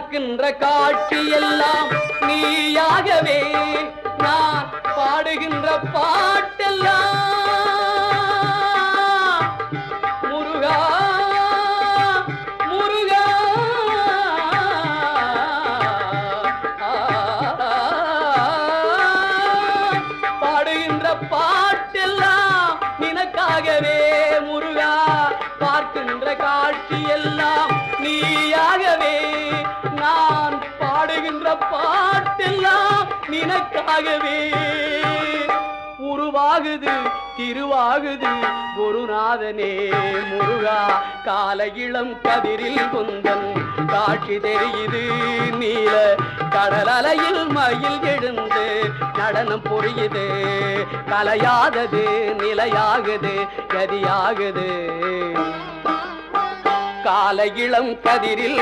பார்க்கின்ற காட்சி எல்லாம் நீயாகவே நான் பாடுகின்ற பாட்டெல்லாம் முருகா முருகா பாடுகின்ற பாட்டெல்லாம் நினக்காகவே முருகா பார்க்கின்ற காட்சி எல்லாம் நீயாகவே நான் பாடுகின்ற பாட்டெல்லாம் நினக்காகவே உருவாகுது திருவாகுது குருநாதனே முருகா கால இளம் கதிரில் குந்தன் காட்சி தெரியுது நீல கடல் அலையில் மயில் எழுந்து நடனம் புரியுது கலையாதது நிலையாகுது கதியாகுது கால இளம் கதிரில்